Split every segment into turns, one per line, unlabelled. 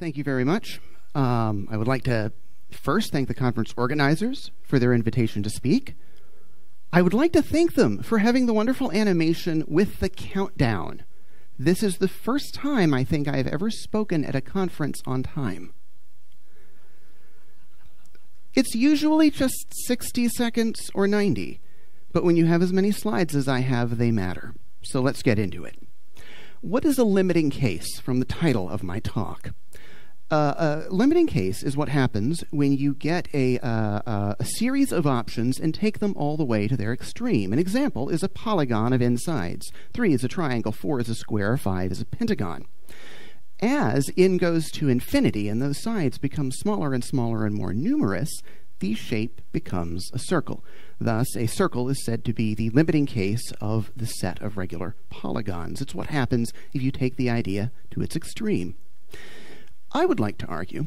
Thank you very much. I would like to first thank the conference organizers for their invitation to speak. I would like to thank them for having the wonderful animation with the countdown. This is the first time I think I've ever spoken at a conference on time. It's usually just 60 seconds or 90, but when you have as many slides as I have, they matter. So let's get into it. What is a limiting case from the title of my talk? A limiting case is what happens when you get a series of options and take them all the way to their extreme. An example is a polygon of n sides. 3 is a triangle, 4 is a square, 5 is a pentagon. As n goes to infinity and those sides become smaller and smaller and more numerous, the shape becomes a circle. Thus, a circle is said to be the limiting case of the set of regular polygons. It's what happens if you take the idea to its extreme. I would like to argue,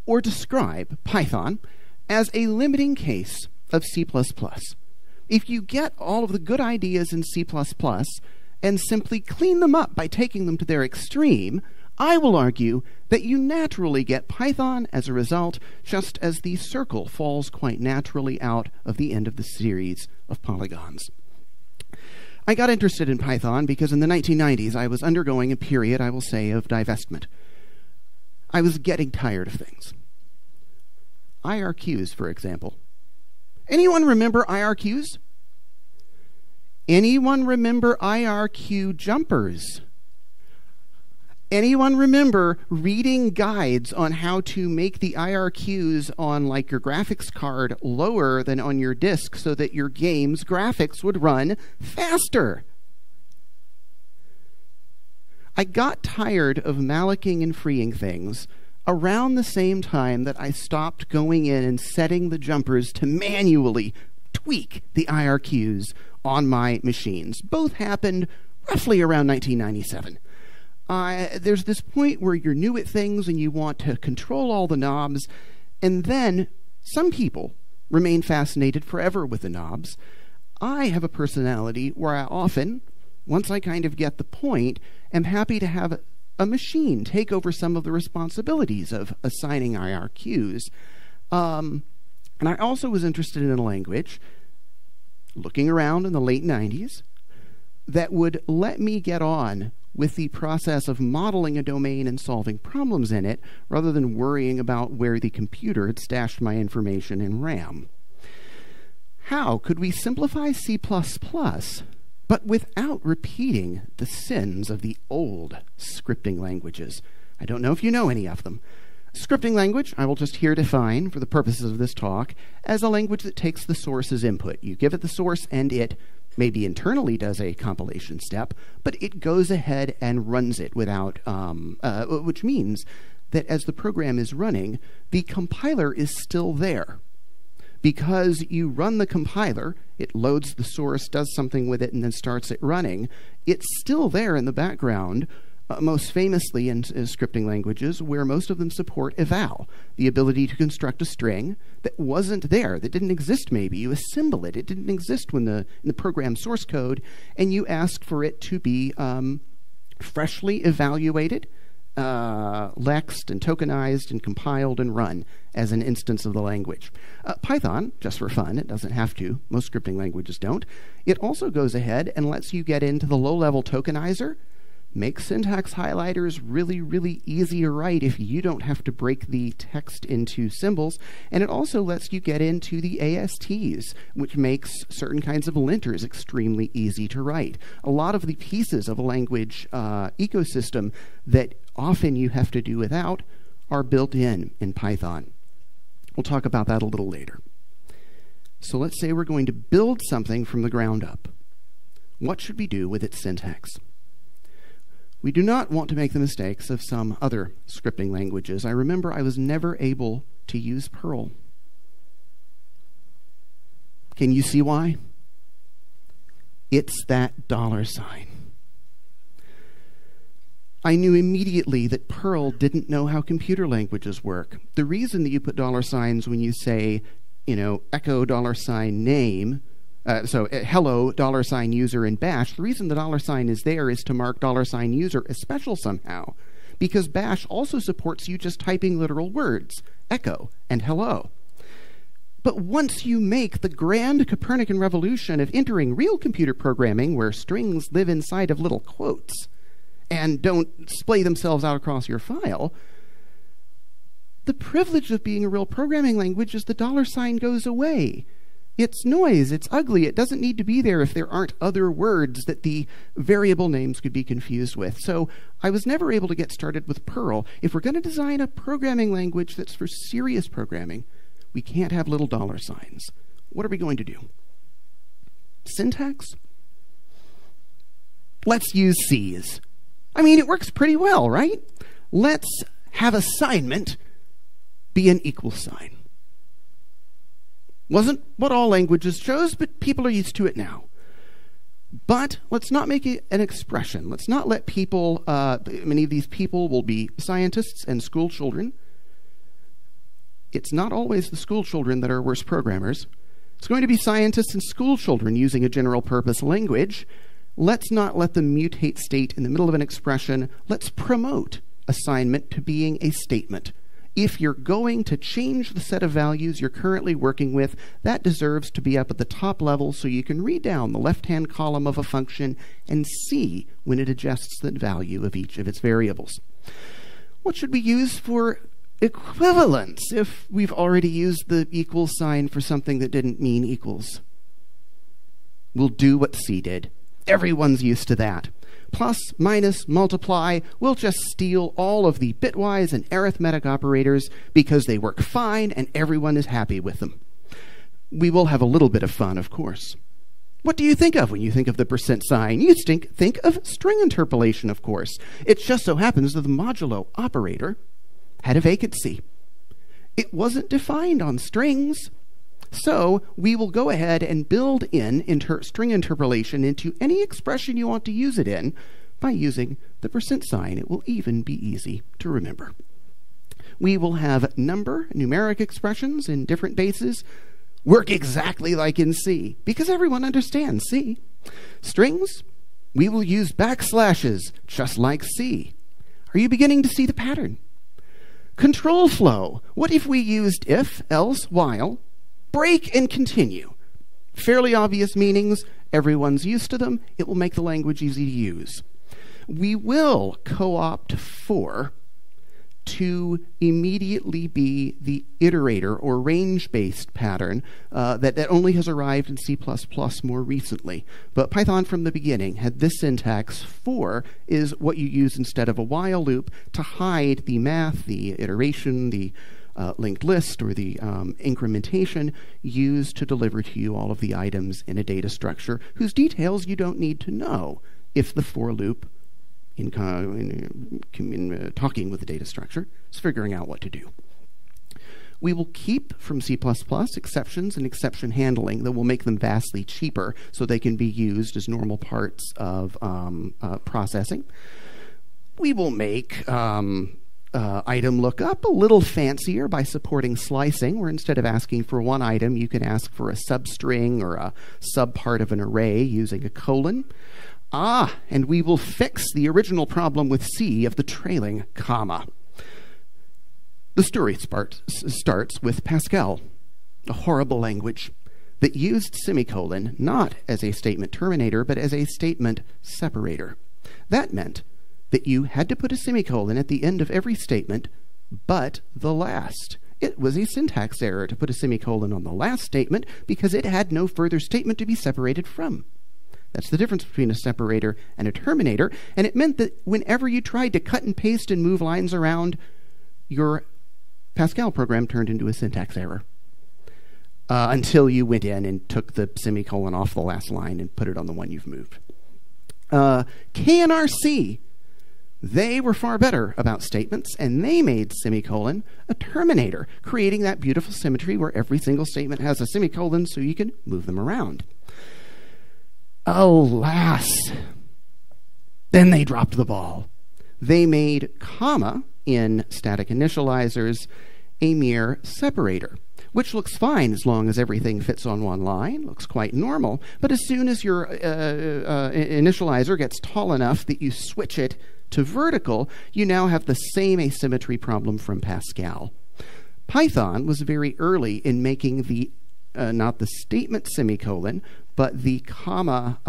or describe, Python as a limiting case of C++. If you get all of the good ideas in C++ and simply clean them up by taking them to their extreme, I will argue that you naturally get Python as a result, just as the circle falls quite naturally out of the end of the series of polygons. I got interested in Python because in the 1990s I was undergoing a period, I will say, of divestment. I was getting tired of things. IRQs, for example. Anyone remember IRQs? Anyone remember IRQ jumpers? Anyone remember reading guides on how to make the IRQs on, like, your graphics card lower than on your disk so that your game's graphics would run faster? I got tired of malloking and freeing things around the same time that I stopped going in and setting the jumpers to manually tweak the IRQs on my machines. Both happened roughly around 1997. There's this point where you're new at things and you want to control all the knobs, and then some people remain fascinated forever with the knobs. I have a personality where I often, once I kind of get the point, am happy to have a machine take over some of the responsibilities of assigning IRQs. And I also was interested in a language, looking around in the late 90s, that would let me get on with the process of modeling a domain and solving problems in it, rather than worrying about where the computer had stashed my information in RAM. How could we simplify C++, but without repeating the sins of the old scripting languages? I don't know if you know any of them. Scripting language, I will just here define, for the purposes of this talk, as a language that takes the source as input. You give it the source, and it maybe internally does a compilation step, but it goes ahead and runs it without, which means that as the program is running, the compiler is still there. Because you run the compiler, it loads the source, does something with it, and then starts it running. It's still there in the background, most famously in scripting languages, where most of them support eval, the ability to construct a string that wasn't there, that didn't exist maybe. You assemble it. It didn't exist when in the program source code, and you ask for it to be freshly evaluated, lexed and tokenized and compiled and run as an instance of the language. Python, just for fun, it doesn't have to. Most scripting languages don't. It also goes ahead and lets you get into the low-level tokenizer, make syntax highlighters really, really easy to write if you don't have to break the text into symbols. And it also lets you get into the ASTs, which makes certain kinds of linters extremely easy to write. A lot of the pieces of a language ecosystem that often you have to do without are built in Python. We'll talk about that a little later. So let's say we're going to build something from the ground up. What should we do with its syntax? We do not want to make the mistakes of some other scripting languages. I remember I was never able to use Perl. Can you see why? It's that $sign. I knew immediately that Perl didn't know how computer languages work. The reason that you put $signs when you say, echo $name, so hello $user in bash, the reason the $sign is there is to mark $user as special somehow. because bash also supports you just typing literal words, echo and hello. But once you make the grand Copernican revolution of entering real computer programming where strings live inside of little quotes and don't splay themselves out across your file, the privilege of being a real programming language is the $sign goes away. It's noise, it's ugly, it doesn't need to be there if there aren't other words that the variable names could be confused with. So I was never able to get started with Perl. If we're going to design a programming language that's for serious programming, we can't have little $signs. What are we going to do? Syntax? Let's use C's. I mean, it works pretty well, right? Let's have assignment be an equal sign. Wasn't what all languages chose, but people are used to it now. But let's not make it an expression. Let's not let people, many of these people will be scientists and school children. It's not always the school children that are worse programmers. It's going to be scientists and school children using a general purpose language. Let's not let them mutate state in the middle of an expression. Let's promote assignment to being a statement. If you're going to change the set of values you're currently working with, that deserves to be up at the top level so you can read down the left-hand column of a function and see when it adjusts the value of each of its variables. What should we use for equivalence if we've already used the equal sign for something that didn't mean equals? We'll do what C did. Everyone's used to that. Plus, minus, multiply, we'll just steal all of the bitwise and arithmetic operators because they work fine and everyone is happy with them. We will have a little bit of fun, of course. What do you think of when you think of the percent sign? You think of string interpolation, of course. It just so happens that the modulo operator had a vacancy. It wasn't defined on strings. So we will go ahead and build in string interpolation into any expression you want to use it in by using the percent sign. It will even be easy to remember. We will have numeric expressions in different bases work exactly like in C, because everyone understands C. Strings, we will use backslashes just like C. Are you beginning to see the pattern? Control flow, what if we used if, else, while, break and continue? Fairly obvious meanings. Everyone's used to them. It will make the language easy to use. We will co-opt for to immediately be the iterator or range-based pattern that only has arrived in C++ more recently. But Python from the beginning had this syntax. For is what you use instead of a while loop to hide the math, the iteration, the linked list, or the incrementation used to deliver to you all of the items in a data structure whose details you don't need to know if the for loop in talking with the data structure is figuring out what to do. We will keep from C++ exceptions and exception handling that will make them vastly cheaper so they can be used as normal parts of processing. We will make item lookup a little fancier by supporting slicing, where instead of asking for one item, you can ask for a substring or a subpart of an array using a colon. And we will fix the original problem with C of the trailing comma. The story starts with Pascal, a horrible language that used semicolon not as a statement terminator, but as a statement separator. That meant that you had to put a semicolon at the end of every statement, but the last. It was a syntax error to put a semicolon on the last statement because it had no further statement to be separated from. That's the difference between a separator and a terminator, and it meant that whenever you tried to cut and paste and move lines around, your Pascal program turned into a syntax error. Until you went in and took the semicolon off the last line and put it on the one you've moved. K and RC, they were far better about statements, and they made semicolon a terminator, creating that beautiful symmetry where every single statement has a semicolon so you can move them around. Alas, then they dropped the ball. They made comma in static initializers a mere separator, which looks fine as long as everything fits on one line, looks quite normal, but as soon as your initializer gets tall enough that you switch it to vertical, you now have the same asymmetry problem from Pascal. Python was very early in making the not the statement semicolon, but the comma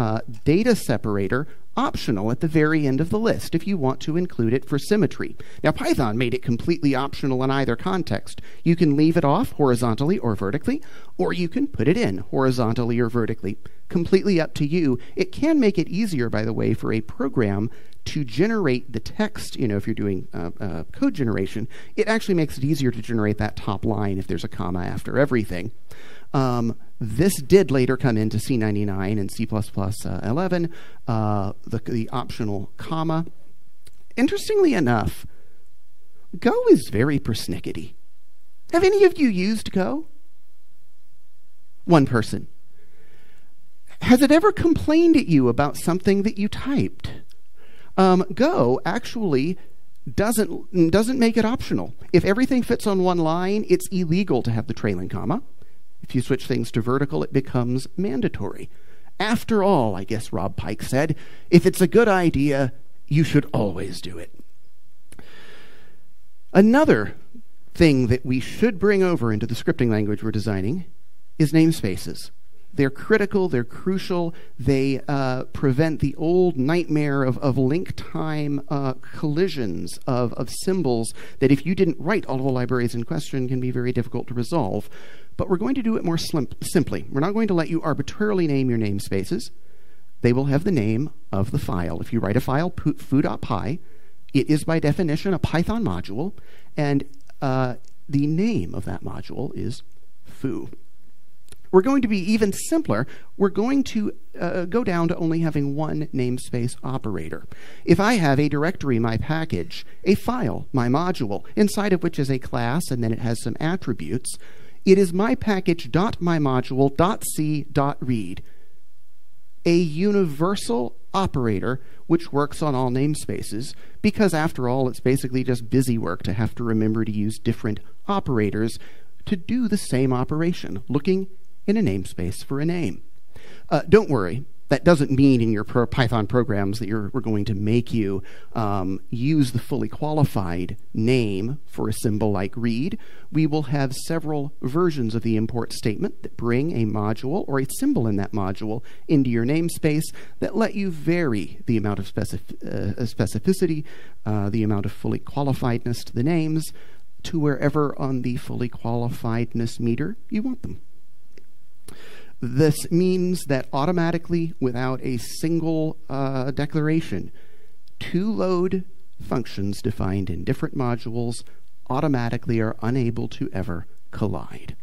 data separator optional at the very end of the list if you want to include it for symmetry. Now, Python made it completely optional in either context. You can leave it off horizontally or vertically, or you can put it in horizontally or vertically. Completely up to you. It can make it easier, by the way, for a program to generate the text. You know, if you're doing code generation, it actually makes it easier to generate that top line if there's a comma after everything. This did later come into C99 and C++11, the optional comma. Interestingly enough, Go is very persnickety. Have any of you used Go? One person. Has it ever complained at you about something that you typed? Go actually doesn't make it optional. If everything fits on one line, it's illegal to have the trailing comma. If you switch things to vertical, it becomes mandatory. After all, I guess Rob Pike said, if it's a good idea, you should always do it. Another thing that we should bring over into the scripting language we're designing is namespaces. They're critical, they're crucial, they prevent the old nightmare of link time collisions of symbols that if you didn't write all of the libraries in question can be very difficult to resolve. But we're going to do it more simply. We're not going to let you arbitrarily name your namespaces. They will have the name of the file. If you write a file, foo.py, it is by definition a Python module, and the name of that module is foo. We're going to be even simpler. We're going to go down to only having one namespace operator. If I have a directory, my package, a file, my module, inside of which is a class and then it has some attributes, it is my package.mymodule.c.read, a universal operator which works on all namespaces, because after all, it's basically just busy work to have to remember to use different operators to do the same operation, looking in a namespace for a name. Don't worry, that doesn't mean in your Python programs that we're going to make you use the fully qualified name for a symbol like read. We will have several versions of the import statement that bring a module or a symbol in that module into your namespace that let you vary the amount of specificity, the amount of fully qualifiedness to the names, to wherever on the fully qualifiedness meter you want them. This means that automatically, without a single declaration, two load functions defined in different modules automatically are unable to ever collide.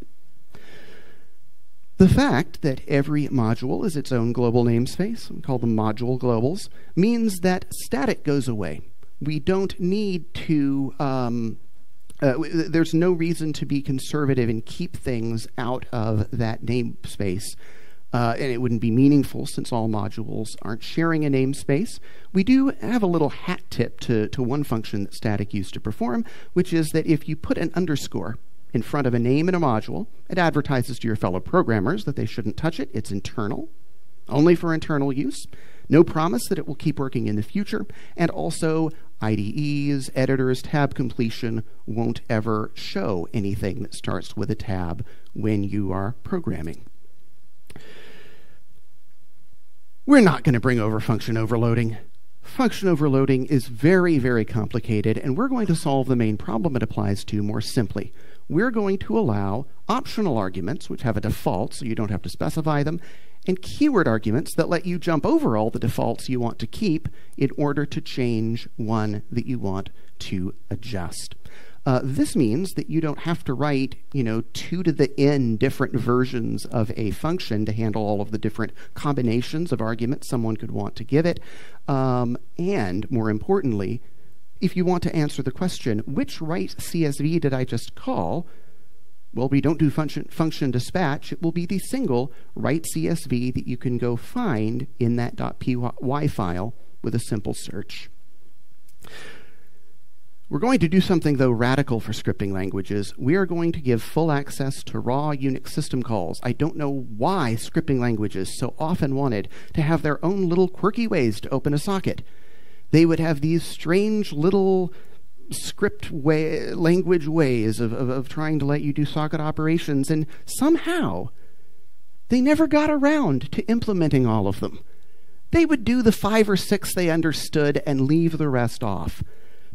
The fact that every module is its own global namespace, we call them module globals, means that static goes away. We don't need to there's no reason to be conservative and keep things out of that namespace. And it wouldn't be meaningful since all modules aren't sharing a namespace. We do have a little hat tip to one function that static used to perform, which is that if you put an underscore in front of a name in a module, it advertises to your fellow programmers that they shouldn't touch it. It's internal, only for internal use. No promise that it will keep working in the future, and also IDEs, editors, tab completion won't ever show anything that starts with a tab when you are programming. We're not going to bring over function overloading. Function overloading is very, very complicated, and we're going to solve the main problem it applies to more simply. We're going to allow optional arguments, which have a default, so you don't have to specify them, and keyword arguments that let you jump over all the defaults you want to keep in order to change one that you want to adjust. This means that you don't have to write, 2 to the n different versions of a function to handle all of the different combinations of arguments someone could want to give it. And more importantly, if you want to answer the question, which write CSV did I just call? Well, we don't do function dispatch. It will be the single write CSV that you can go find in that .py file with a simple search. We're going to do something, though, radical for scripting languages. We are going to give full access to raw Unix system calls. I don't know why scripting languages so often wanted to have their own little quirky ways to open a socket. They would have these strange little language ways of trying to let you do socket operations, and somehow they never got around to implementing all of them. They would do the 5 or 6 they understood and leave the rest off.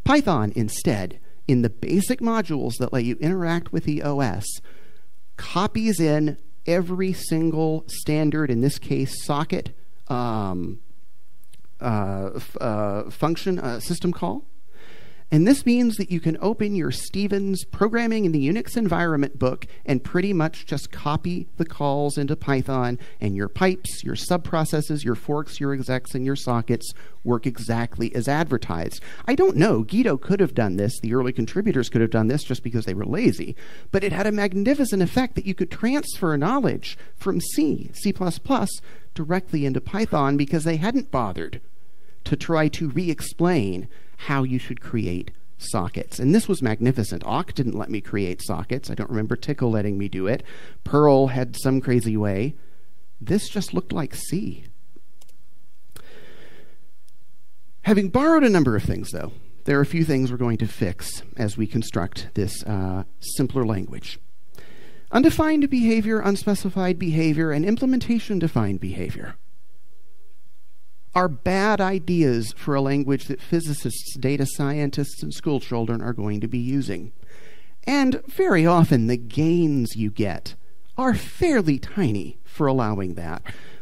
Python, instead, in the basic modules that let you interact with the OS, copies in every single standard, in this case socket, function, system call. And this means that you can open your Stevens Programming in the Unix Environment book and pretty much just copy the calls into Python, and your pipes, your subprocesses, your forks, your execs, and your sockets work exactly as advertised. I don't know, Guido could have done this, the early contributors could have done this just because they were lazy, but it had a magnificent effect that you could transfer knowledge from C, C++, directly into Python because they hadn't bothered to try to re-explain how you should create sockets. And this was magnificent. Awk didn't let me create sockets. I don't remember Tickle letting me do it. Perl had some crazy way. This just looked like C. Having borrowed a number of things, though, there are a few things we're going to fix as we construct this simpler language. Undefined behavior, unspecified behavior, and implementation-defined behavior are bad ideas for a language that physicists, data scientists, and school children are going to be using. And very often the gains you get are fairly tiny for allowing that.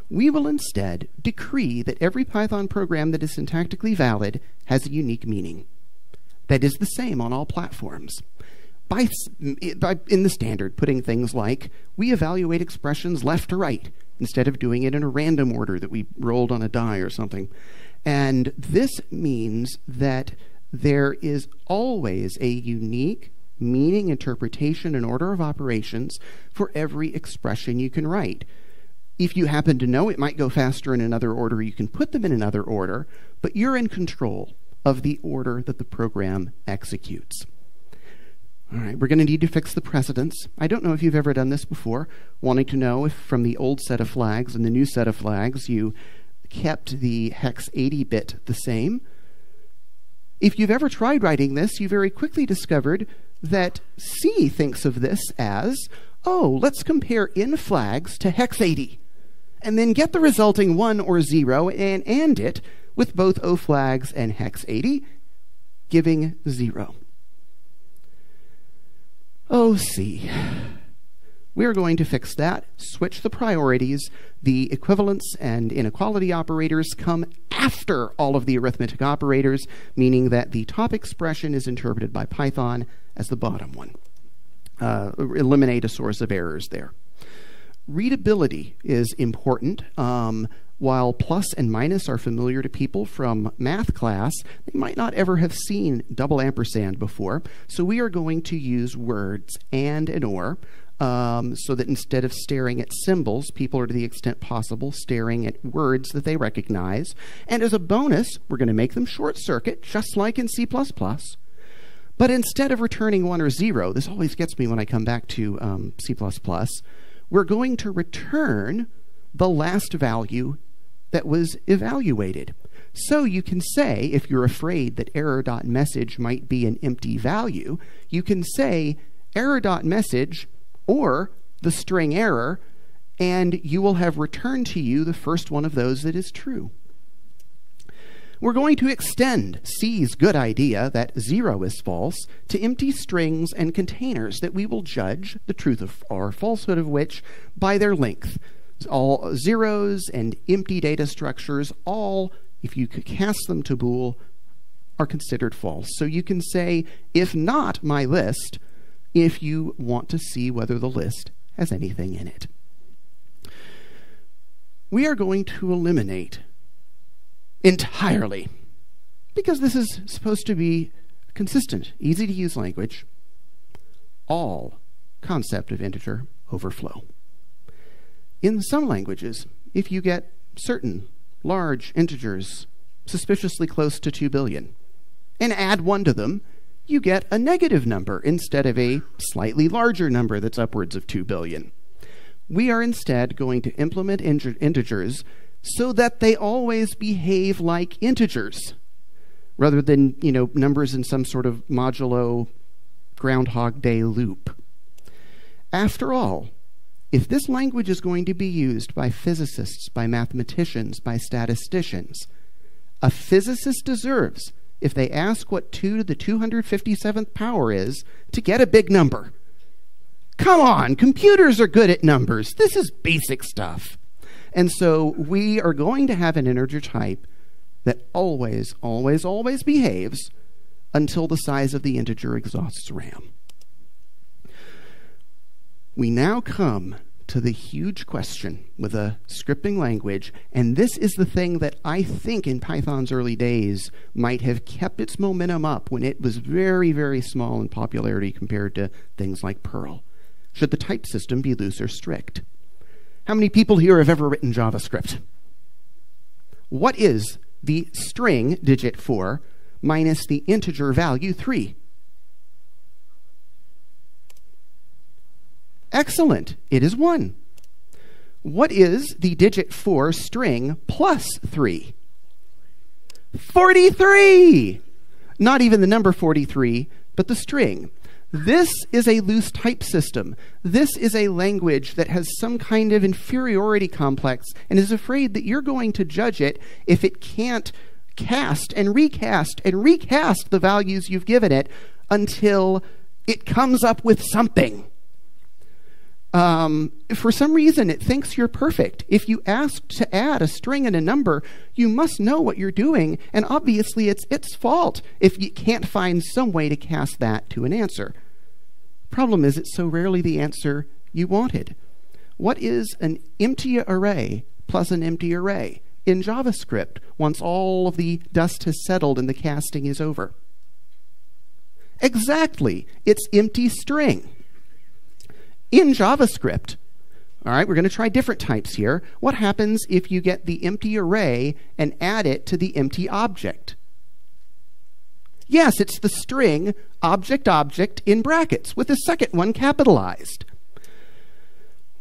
We will instead decree that every Python program that is syntactically valid has a unique meaning that is the same on all platforms. In the standard, putting things like, we evaluate expressions left to right, instead of doing it in a random order that we rolled on a die or something. And this means that there is always a unique meaning, interpretation, and order of operations for every expression you can write. If you happen to know it might go faster in another order, you can put them in another order, but you're in control of the order that the program executes. All right, we're going to need to fix the precedence. I don't know if you've ever done this before, wanting to know if from the old set of flags and the new set of flags you kept the hex 80-bit the same. If you've ever tried writing this, you very quickly discovered that C thinks of this as, oh, let's compare in flags to hex 80, and then get the resulting 1 or 0 and AND it with both O flags and hex 80, giving 0. Oh, C. We're going to fix that, switch the priorities. The equivalence and inequality operators come after all of the arithmetic operators, meaning that the top expression is interpreted by Python as the bottom one. Eliminate a source of errors there. Readability is important. While plus and minus are familiar to people from math class, they might not ever have seen double ampersand before. So we are going to use words and or, so that instead of staring at symbols, people are to the extent possible staring at words that they recognize. And as a bonus, we're going to make them short circuit, just like in C++. But instead of returning 1 or 0, this always gets me when I come back to C++, we're going to return the last value that was evaluated. So you can say, if you're afraid that error.message might be an empty value, you can say error.message or the string error, and you will have returned to you the first one of those that is true. We're going to extend C's good idea that 0 is false to empty strings and containers that we will judge the truth of or falsehood of which by their length. All zeros and empty data structures, all, if you could cast them to bool, are considered false. So you can say, if not my list, if you want to see whether the list has anything in it. We are going to eliminate entirely, because this is supposed to be consistent, easy to use language, all concept of integer overflow. In some languages, if you get certain large integers suspiciously close to 2 billion and add 1 to them, you get a negative number instead of a slightly larger number that's upwards of 2 billion. We are instead going to implement integers so that they always behave like integers. rather than, numbers in some sort of modulo Groundhog Day loop. After all, if this language is going to be used by physicists, by mathematicians, by statisticians, a physicist deserves, if they ask what 2 to the 257th power is, to get a big number. Come on, computers are good at numbers. This is basic stuff. And so we are going to have an integer type that always, always, always behaves until the size of the integer exhausts RAM. We now come to the huge question with a scripting language, and this is the thing that I think in Python's early days might have kept its momentum up when it was very, very small in popularity compared to things like Perl. Should the type system be loose or strict? How many people here have ever written JavaScript? What is the string digit 4 minus the integer value 3? Excellent. It is 1. What is the digit 4 string plus 3? 43! Not even the number 43, but the string. This is a loose type system. This is a language that has some kind of inferiority complex and is afraid that you're going to judge it if it can't cast and recast the values you've given it until it comes up with something. For some reason, it thinks you're perfect. If you ask to add a string and a number, you must know what you're doing, and obviously it's its fault if you can't find some way to cast that to an answer. Problem is, it's so rarely the answer you wanted. What is an empty array plus an empty array in JavaScript once all of the dust has settled and the casting is over? Exactly. It's empty string. In JavaScript, all right, we're going to try different types here. What happens if you get the empty array and add it to the empty object? Yes, it's the string object in brackets with the second one capitalized.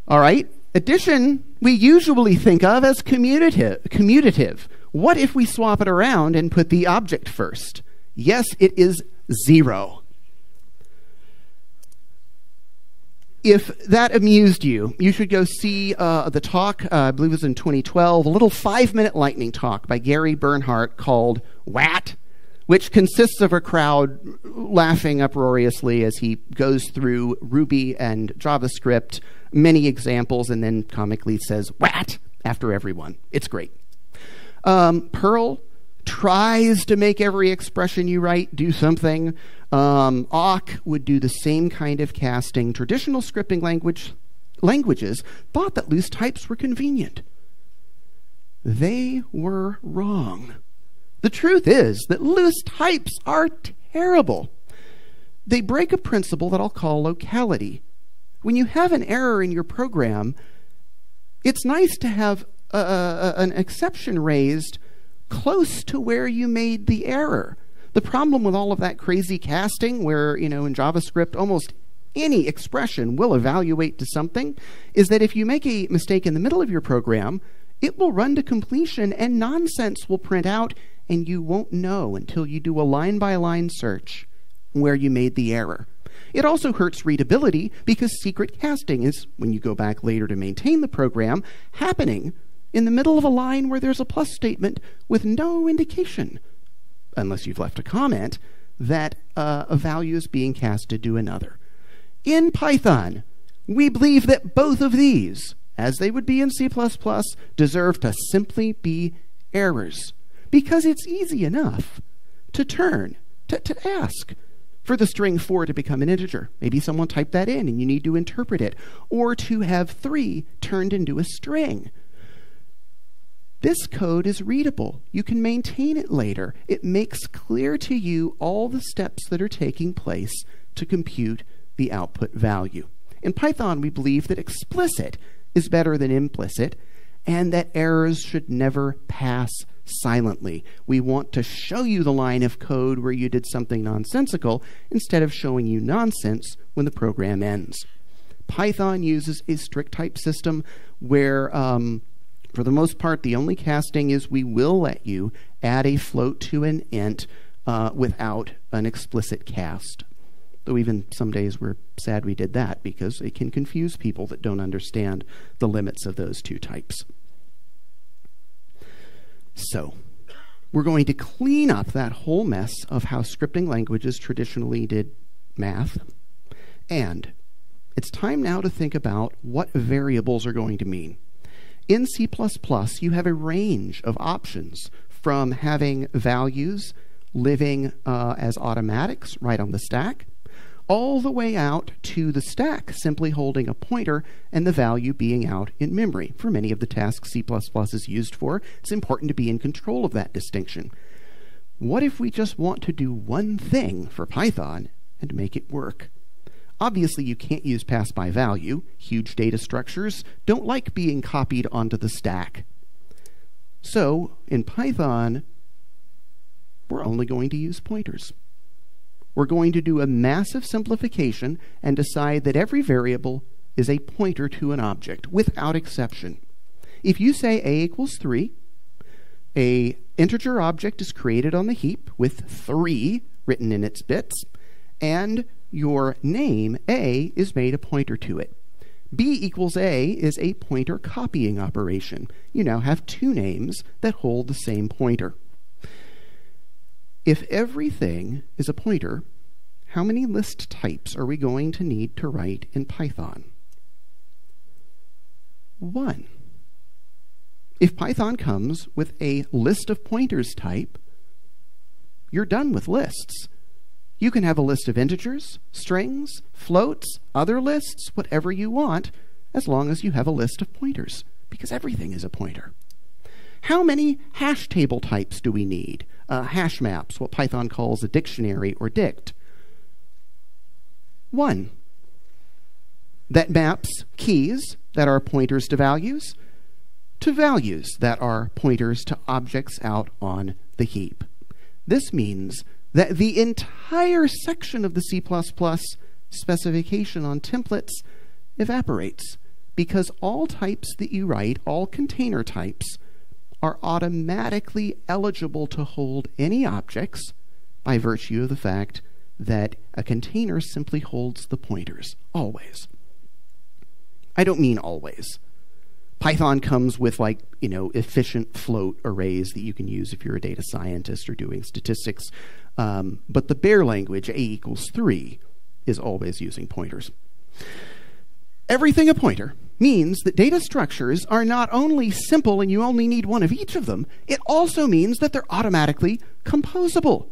All right, addition we usually think of as commutative. What if we swap it around and put the object first? Yes, it is 0. If that amused you, you should go see the talk, I believe it was in 2012, a little 5-minute lightning talk by Gary Bernhardt called WAT, which consists of a crowd laughing uproariously as he goes through Ruby and JavaScript, many examples, and then comically says WAT after everyone. It's great. Perl tries to make every expression you write do something. Awk would do the same kind of casting. Traditional scripting languages thought that loose types were convenient. They were wrong. The truth is that loose types are terrible. They break a principle that I'll call locality. When you have an error in your program, it's nice to have an exception raised close to where you made the error. The problem with all of that crazy casting where, in JavaScript, almost any expression will evaluate to something, is that if you make a mistake in the middle of your program, it will run to completion and nonsense will print out, and you won't know until you do a line-by-line search where you made the error. It also hurts readability because secret casting is, when you go back later to maintain the program, happening in the middle of a line where there's a plus statement with no indication, unless you've left a comment, that a value is being casted to another. In Python, we believe that both of these, as they would be in C++, deserve to simply be errors, because it's easy enough to ask for the string 4 to become an integer. Maybe someone typed that in and you need to interpret it, or to have 3 turned into a string. This code is readable. You can maintain it later. It makes clear to you all the steps that are taking place to compute the output value. In Python, we believe that explicit is better than implicit, and that errors should never pass silently. We want to show you the line of code where you did something nonsensical instead of showing you nonsense when the program ends. Python uses a strict type system where for the most part, the only casting is we will let you add a float to an int without an explicit cast. Though even some days we're sad we did that, because it can confuse people that don't understand the limits of those two types. So, we're going to clean up that whole mess of how scripting languages traditionally did math. And it's time now to think about what variables are going to mean. In C++, you have a range of options, from having values living as automatics right on the stack, all the way out to the stack simply holding a pointer and the value being out in memory. For many of the tasks C++ is used for, it's important to be in control of that distinction. What if we just want to do one thing for Python and make it work? Obviously, you can't use pass by value. Huge data structures don't like being copied onto the stack. So, in Python, we're only going to use pointers. We're going to do a massive simplification and decide that every variable is a pointer to an object, without exception. If you say a equals 3, an integer object is created on the heap with 3 written in its bits, and your name, A, is made a pointer to it. B equals A is a pointer copying operation. You now have 2 names that hold the same pointer. If everything is a pointer, how many list types are we going to need to write in Python? 1. If Python comes with a list of pointers type, you're done with lists. You can have a list of integers, strings, floats, other lists, whatever you want, as long as you have a list of pointers, because everything is a pointer. How many hash table types do we need? Hash maps, what Python calls a dictionary or dict. 1. That maps keys that are pointers to values that are pointers to objects out on the heap. This means that the entire section of the C++ specification on templates evaporates, because all types that you write, all container types, are automatically eligible to hold any objects by virtue of the fact that a container simply holds the pointers, always. I don't mean always. Python comes with, efficient float arrays that you can use if you're a data scientist or doing statistics, but the bare language, a equals 3, is always using pointers. Everything a pointer means that data structures are not only simple and you only need one of each of them, it also means that they're automatically composable.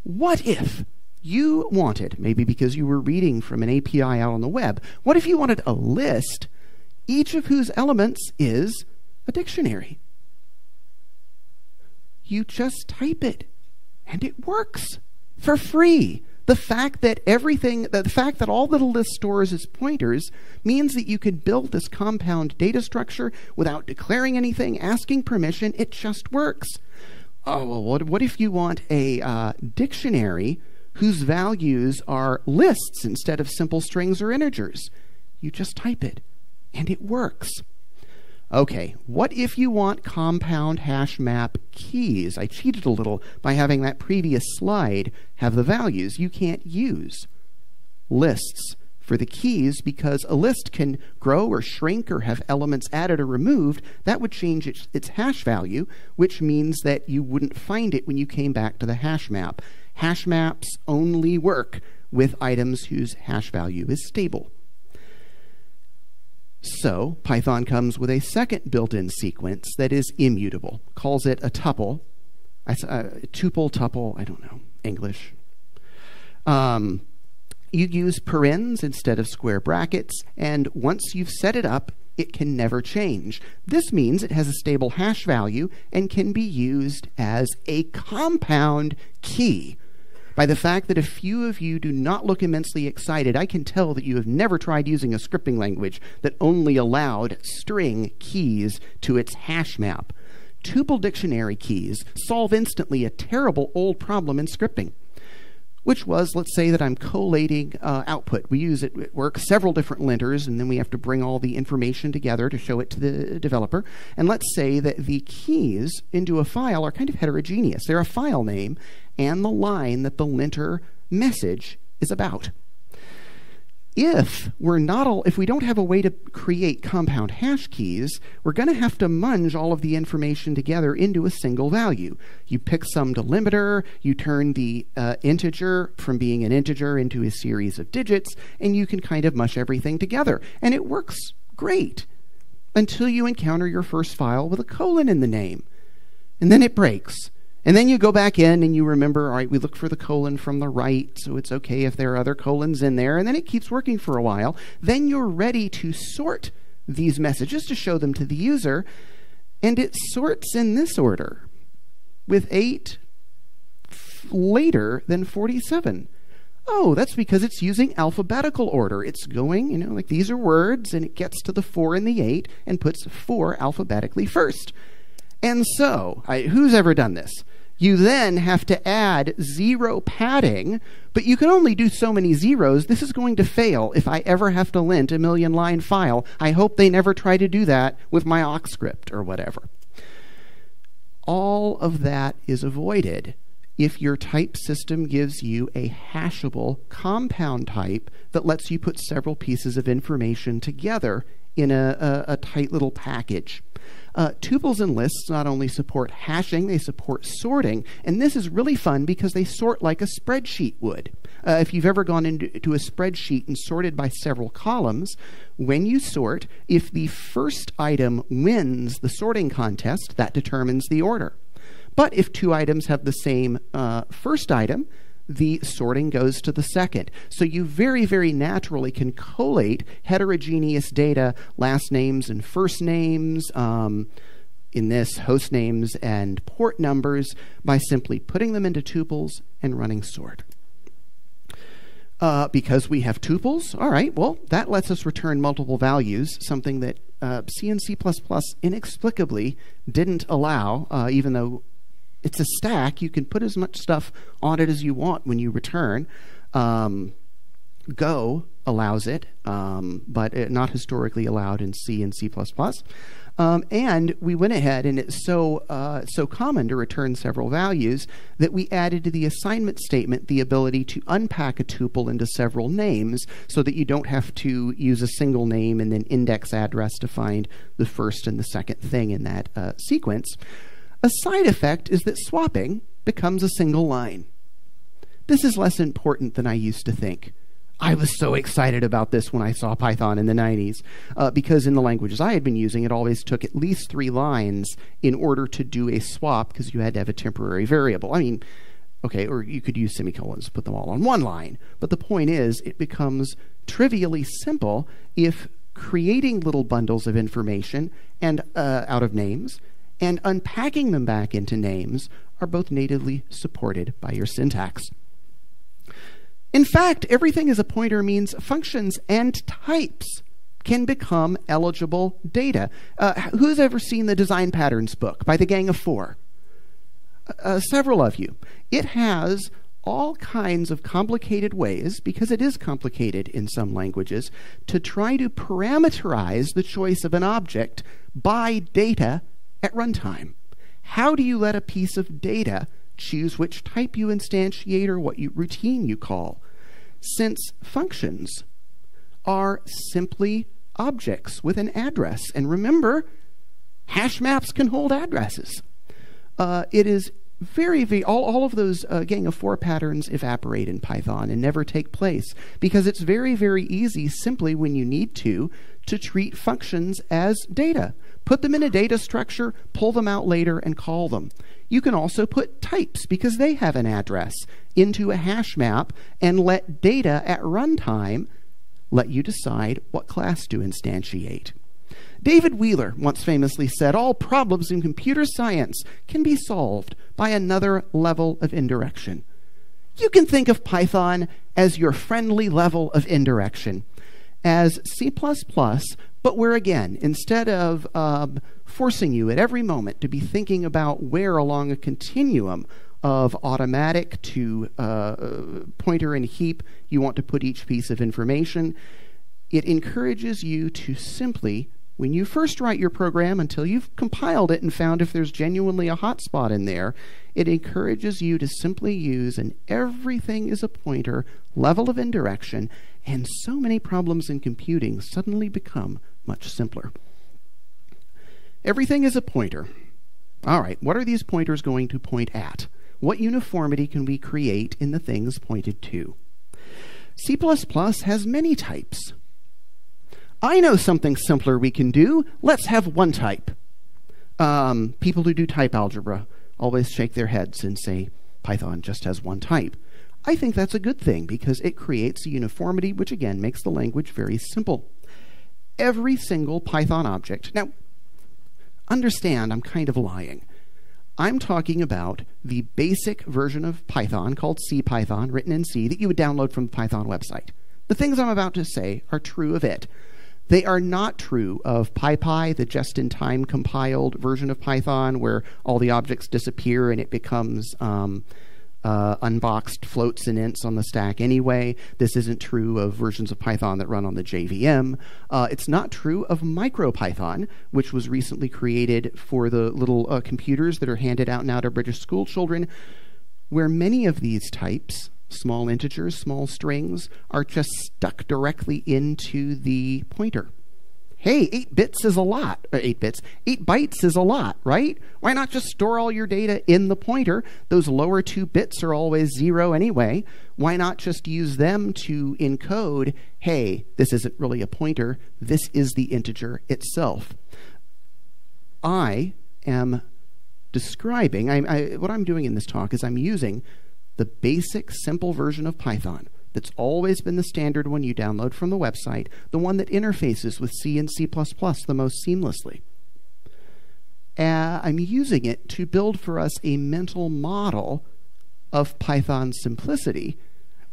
What if you wanted, maybe because you were reading from an API out on the web, what if you wanted a list, each of whose elements is a dictionary? You just type it, and it works for free. The fact that all that a list stores is pointers means that you can build this compound data structure without declaring anything, asking permission. It just works. Oh, well, what if you want a dictionary whose values are lists instead of simple strings or integers? You just type it, and it works. Okay, what if you want compound hash map keys? I cheated a little by having that previous slide have the values. You can't use lists for the keys because a list can grow or shrink or have elements added or removed. That would change its hash value, which means that you wouldn't find it when you came back to the hash map. Hash maps only work with items whose hash value is stable. So, Python comes with a second built-in sequence that is immutable. Calls it a tuple. Tuple, tuple, I don't know, English. You use parens instead of square brackets, and once you've set it up, it can never change. This means it has a stable hash value and can be used as a compound key. By the fact that a few of you do not look immensely excited, I can tell that you have never tried using a scripting language that only allowed string keys to its hash map. Tuple dictionary keys solve instantly a terrible old problem in scripting, which was, let's say that I'm collating output. We use it at work, several different linters, and then we have to bring all the information together to show it to the developer. And let's say that the keys into a file are kind of heterogeneous. They're a file name, and the line that the linter message is about. If we don't have a way to create compound hash keys, we're going to have to munge all of the information together into a single value. You pick some delimiter, you turn the integer from being an integer into a series of digits, and you can kind of mush everything together. And it works great until you encounter your first file with a colon in the name. And then it breaks. And then you go back in and you remember, all right, we look for the colon from the right, so it's okay if there are other colons in there. And then it keeps working for a while. Then you're ready to sort these messages to show them to the user. And it sorts in this order, with 8 later than 47. Oh, that's because it's using alphabetical order. It's going, like these are words, and it gets to the 4 and the 8 and puts 4 alphabetically first. And so, who's ever done this? You then have to add 0 padding, but you can only do so many zeros. This is going to fail if I ever have to lint a million-line file. I hope they never try to do that with my awk script or whatever. All of that is avoided if your type system gives you a hashable compound type that lets you put several pieces of information together in a tight little package. Tuples and lists not only support hashing, they support sorting, and this is really fun because they sort like a spreadsheet would. If you've ever gone into a spreadsheet and sorted by several columns, when you sort, if the first item wins the sorting contest, that determines the order. But if 2 items have the same first item, the sorting goes to the second. So you very, very naturally can collate heterogeneous data, last names and first names, in this, host names and port numbers, by simply putting them into tuples and running sort. Because we have tuples, all right, well, that lets us return multiple values, something that C and C++ inexplicably didn't allow, even though it's a stack. You can put as much stuff on it as you want when you return. Go allows it, but not historically allowed in C and C++. And we went ahead, and it's so common to return several values that we added to the assignment statement the ability to unpack a tuple into several names so that you don't have to use a single name and then index address to find the first and the second thing in that sequence. A side effect is that swapping becomes a single line. This is less important than I used to think. I was so excited about this when I saw Python in the 90s, because in the languages I had been using, it always took at least 3 lines in order to do a swap, because you had to have a temporary variable. I mean, okay, or you could use semicolons, put them all on 1 line. But the point is, it becomes trivially simple if creating little bundles of information and out of names and unpacking them back into names are both natively supported by your syntax. In fact, everything as a pointer means functions and types can become eligible data. Who's ever seen the Design Patterns book by the Gang of 4? Several of you. It has all kinds of complicated ways, because it is complicated in some languages, to try to parameterize the choice of an object by data at runtime. How do you let a piece of data choose which type you instantiate or what routine you call? Since functions are simply objects with an address, and remember, hash maps can hold addresses. It is very all of those Gang of 4 patterns evaporate in Python and never take place, because it's very, very easy, simply when you need to treat functions as data. Put them in a data structure, pull them out later, and call them. You can also put types, because they have an address, into a hash map and let data at runtime let you decide what class to instantiate. David Wheeler once famously said, "All problems in computer science can be solved by another level of indirection." You can think of Python as your friendly level of indirection, as C++, but where, again, instead of forcing you at every moment to be thinking about where along a continuum of automatic to pointer and heap you want to put each piece of information, it encourages you to simply When you first write your program, until you've compiled it and found if there's genuinely a hotspot in there, it encourages you to simply use an everything is a pointer level of indirection, and so many problems in computing suddenly become much simpler. Everything is a pointer. All right, what are these pointers going to point at? What uniformity can we create in the things pointed to? C++ has many types. I know something simpler we can do. Let's have one type. People who do type algebra always shake their heads and say Python just has one type. I think that's a good thing because it creates a uniformity, which again makes the language very simple. Every single Python object. Now, understand, I'm kind of lying. I'm talking about the basic version of Python called CPython, written in C, that you would download from the Python website. The things I'm about to say are true of it. They are not true of PyPy, the just-in-time compiled version of Python, where all the objects disappear and it becomes unboxed floats and ints on the stack anyway. This isn't true of versions of Python that run on the JVM. It's not true of MicroPython, which was recently created for the little computers that are handed out now to British school children, where many of these types, small integers, small strings, are just stuck directly into the pointer. Hey, 8 bits is a lot. 8 bytes is a lot, right? Why not just store all your data in the pointer? Those lower 2 bits are always 0 anyway. Why not just use them to encode, hey, this isn't really a pointer, this is the integer itself. I am describing, what I'm doing in this talk is I'm using the basic simple version of Python that's always been the standard one you download from the website, the one that interfaces with C and C++ the most seamlessly. I'm using it to build for us a mental model of Python simplicity,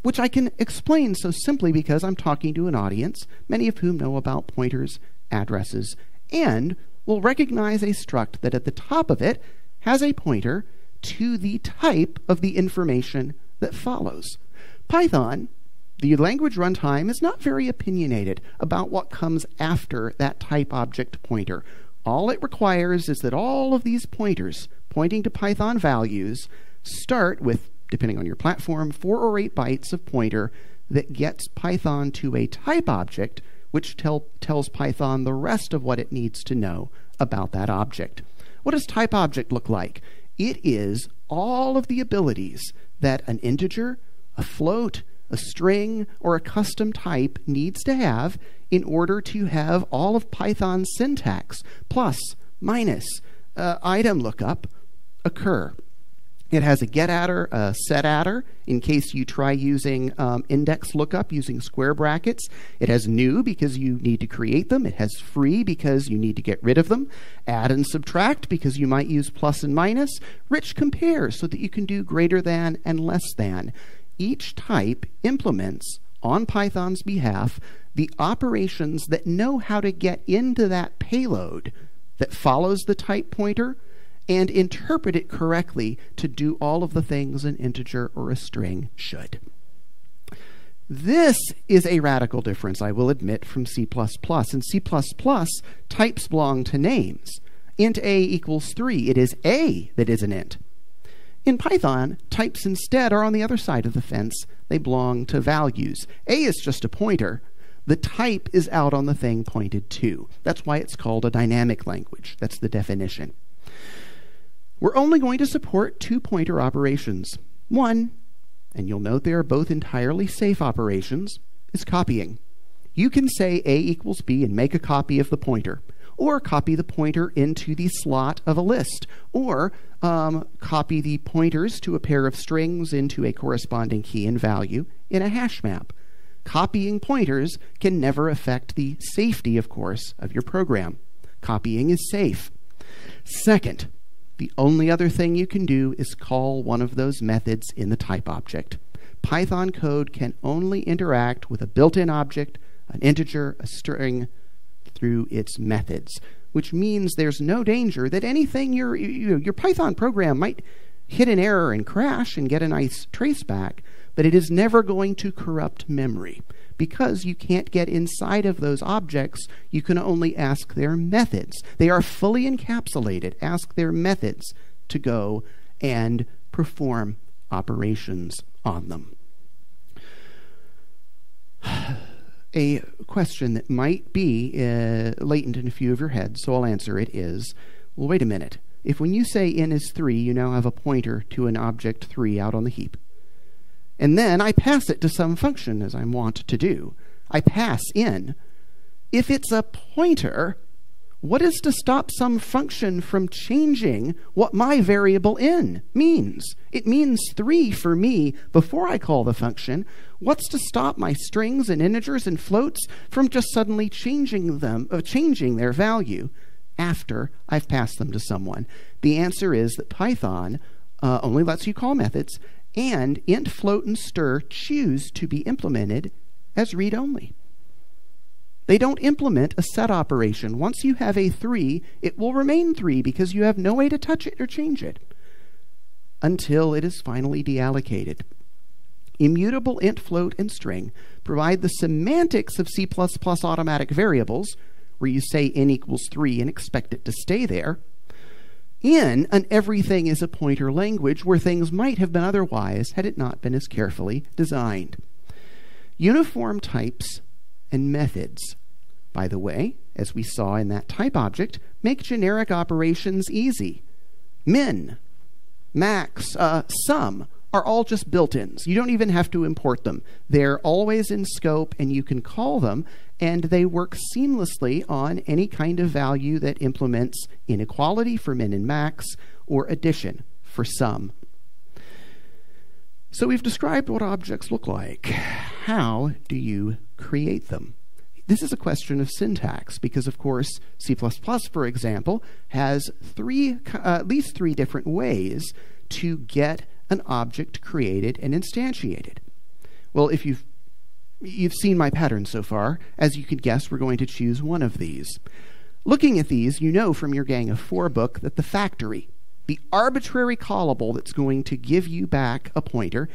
which I can explain so simply because I'm talking to an audience, many of whom know about pointers, addresses, and will recognize a struct that at the top of it has a pointer to the type of the information that follows. Python, the language runtime, is not very opinionated about what comes after that type object pointer. All it requires is that all of these pointers pointing to Python values start with, depending on your platform, 4 or 8 bytes of pointer that gets Python to a type object, which tells Python the rest of what it needs to know about that object. What does type object look like? It is all of the abilities that an integer, a float, a string, or a custom type needs to have in order to have all of Python's syntax, plus, minus, item lookup, occur. It has a getAttr, a setAttr, in case you try using index lookup using square brackets. It has new because you need to create them. It has free because you need to get rid of them. Add and subtract because you might use plus and minus. Rich compare so that you can do greater than and less than. Each type implements, on Python's behalf, the operations that know how to get into that payload that follows the type pointer and interpret it correctly to do all of the things an integer or a string should. This is a radical difference, I will admit, from C++. In C++, types belong to names. Int a equals 3. It is a that is an int. In Python, types instead are on the other side of the fence. They belong to values. A is just a pointer. The type is out on the thing pointed to. That's why it's called a dynamic language. That's the definition. We're only going to support 2 pointer operations. One, and you'll note they are both entirely safe operations, is copying. You can say A equals B and make a copy of the pointer, or copy the pointer into the slot of a list, or copy the pointers to a pair of strings into a corresponding key and value in a hash map. Copying pointers can never affect the safety, of course, of your program. Copying is safe. Second, the only other thing you can do is call one of those methods in the type object. Python code can only interact with a built-in object, an integer, a string, through its methods, which means there's no danger that anything your Python program might hit an error and crash and get a nice traceback, but it is never going to corrupt memory because you can't get inside of those objects, you can only ask their methods. They are fully encapsulated. Ask their methods to go and perform operations on them. A question that might be latent in a few of your heads, so I'll answer it, is, well, wait a minute. If when you say n is 3, you now have a pointer to an object 3 out on the heap, and then I pass it to some function, as I'm wont to do, I pass in. If it's a pointer, what is to stop some function from changing what my variable n means? It means 3 for me before I call the function. What's to stop my strings and integers and floats from just suddenly changing their value after I've passed them to someone? The answer is that Python only lets you call methods, and int, float, and stir choose to be implemented as read-only. They don't implement a set operation. Once you have a 3, it will remain 3 because you have no way to touch it or change it until it is finally deallocated. Immutable int, float, and string provide the semantics of C++ automatic variables, where you say n equals 3 and expect it to stay there, in an everything is a pointer language where things might have been otherwise had it not been as carefully designed. Uniform types and methods, by the way, as we saw in that type object, make generic operations easy. Min, max, sum are all just built-ins. You don't even have to import them. They're always in scope, and you can call them, and they work seamlessly on any kind of value that implements inequality for min and max, or addition for sum. So we've described what objects look like. How do you create them? This is a question of syntax because, of course, C++, for example, has at least three different ways to get an object created and instantiated. Well, if you've seen my pattern so far, as you could guess, we're going to choose one of these. Looking at these, you know from your Gang of Four book that the factory, the arbitrary callable that's going to give you back a pointer,